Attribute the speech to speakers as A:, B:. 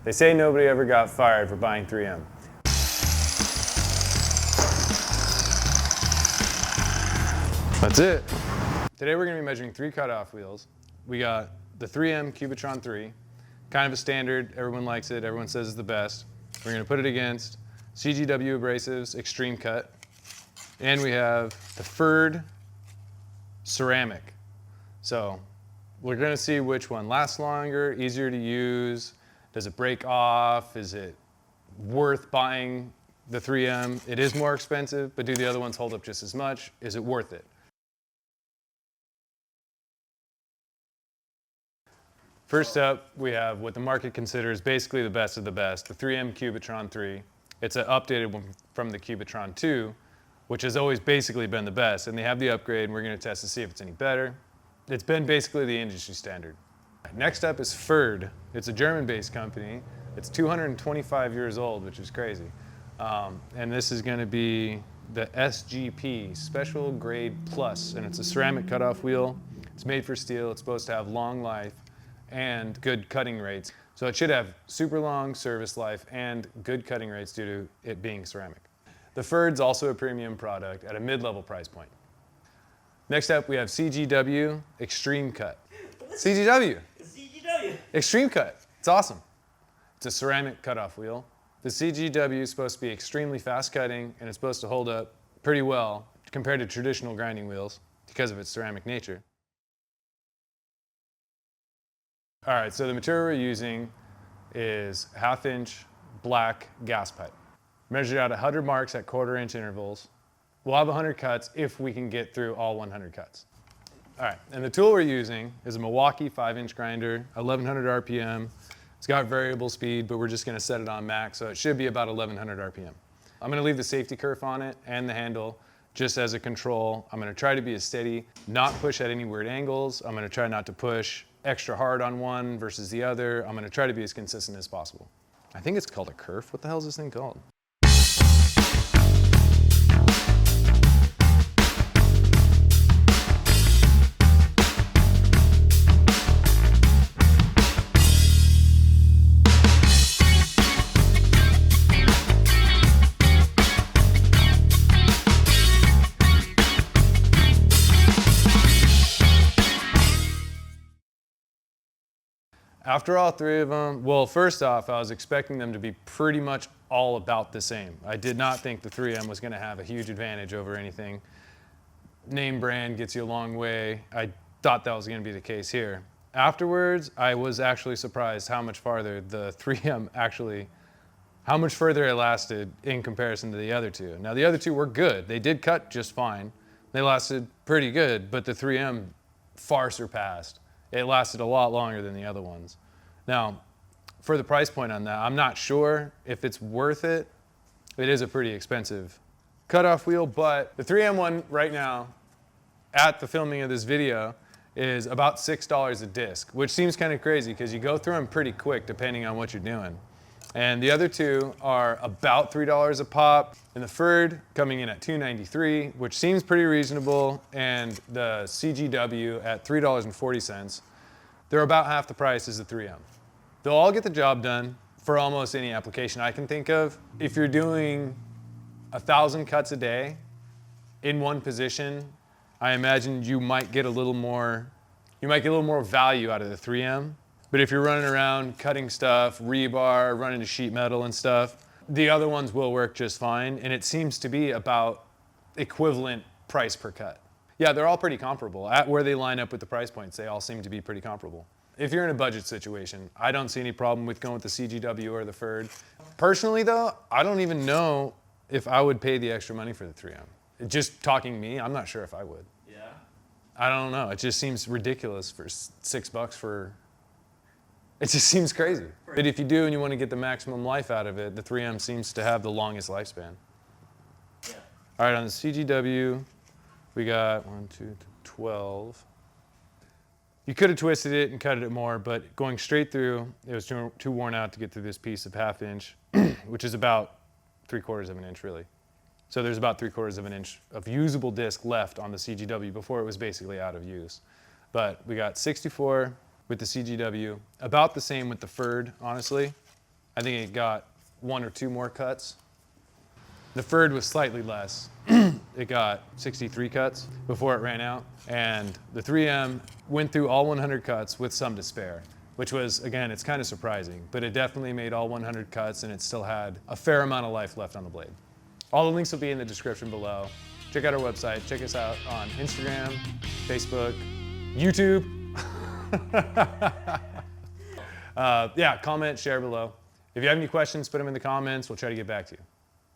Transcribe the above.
A: They say nobody ever got fired for buying 3M. That's it. Today we're going to be measuring 3 cutoff wheels. We got the 3M Cubitron 3, kind of a standard, everyone likes it, everyone says it's the best. We're going to put it against CGW Abrasives Extreme Cut, and we have the Pferd Ceramic. So we're going to see which one lasts longer, easier to use, does it break off, is it worth buying the 3M? It is more expensive, but do the other ones hold up just as much? Is it worth it? First up, we have what the market considers basically the best of the best, the 3M Cubitron 3. It's an updated one from the Cubitron 2, which has always basically been the best, and they have the upgrade, and we're going to test to see if it's any better. It's been basically the industry standard. Next up is Pferd. It's a German-based company. It's 225 years old, which is crazy. And this is going to be the SGP, Special Grade Plus, and it's a ceramic cutoff wheel. It's made for steel. It's supposed to have long life and good cutting rates. So it should have super long service life and good cutting rates due to it being ceramic. The Pferd's also a premium product at a mid-level price point. Next up, we have CGW Extreme Cut. CGW.
B: CGW.
A: Extreme Cut. It's awesome. It's a ceramic cutoff wheel. The CGW is supposed to be extremely fast cutting, and it's supposed to hold up pretty well compared to traditional grinding wheels because of its ceramic nature. All right, so the material we're using is 1/2-inch black gas pipe. Measured out 100 marks at 1/4-inch intervals. We'll have 100 cuts if we can get through all 100 cuts. All right, and the tool we're using is a Milwaukee 5-inch grinder, 1100 RPM. It's got variable speed, but we're just gonna set it on max, so it should be about 1100 RPM. I'm gonna leave the safety kerf on it and the handle just as a control. I'm gonna try to be as steady, not push at any weird angles. I'm gonna try not to push extra hard on one versus the other. I'm gonna try to be as consistent as possible. I think it's called a kerf. What the hell is this thing called? After all 3 of them, well, first off, I was expecting them to be pretty much all about the same. I did not think the 3M was gonna have a huge advantage over anything. Name brand gets you a long way. I thought that was gonna be the case here. Afterwards, I was actually surprised how much farther the 3M how much further it lasted in comparison to the other two. Now, the other two were good. They did cut just fine. They lasted pretty good, but the 3M far surpassed. It lasted a lot longer than the other ones. Now, for the price point on that, I'm not sure if it's worth it. It is a pretty expensive cutoff wheel, but the 3M one right now, at the filming of this video, is about $6 a disc, which seems kind of crazy because you go through them pretty quick depending on what you're doing. And the other two are about $3 a pop, and the Pferd coming in at $2.93, which seems pretty reasonable, and the CGW at $3.40. They're about half the price as the 3M. They'll all get the job done for almost any application I can think of. If you're doing 1,000 cuts a day in one position, I imagine you might get a little more value out of the 3M. But if you're running around cutting stuff, rebar, running to sheet metal and stuff, the other ones will work just fine, and it seems to be about equivalent price per cut. Yeah, they're all pretty comparable. At where they line up with the price points, they all seem to be pretty comparable. If you're in a budget situation, I don't see any problem with going with the CGW or the Pferd. Personally though, I don't even know if I would pay the extra money for the 3M. Just talking me, I'm not sure if I would.
B: Yeah.
A: I don't know, it just seems ridiculous for $6 for, it just seems crazy. But if you do and you want to get the maximum life out of it, the 3M seems to have the longest lifespan.
B: Yeah.
A: All right, on the CGW, we got 12. You could have twisted it and cut it more, but going straight through, it was too worn out to get through this piece of 1/2 inch, which is about 3/4 of an inch really. So there's about 3/4 of an inch of usable disc left on the CGW before it was basically out of use. But we got 64 with the CGW, about the same with the Pferd, honestly. I think it got 1 or 2 more cuts. The Pferd was slightly less. It got 63 cuts before it ran out. And the 3M went through all 100 cuts with some to spare, which was, again, it's kind of surprising, but it definitely made all 100 cuts and it still had a fair amount of life left on the blade. All the links will be in the description below. Check out our website. Check us out on Instagram, Facebook, YouTube. Yeah, comment, share below. If you have any questions, put them in the comments. We'll try to get back to you.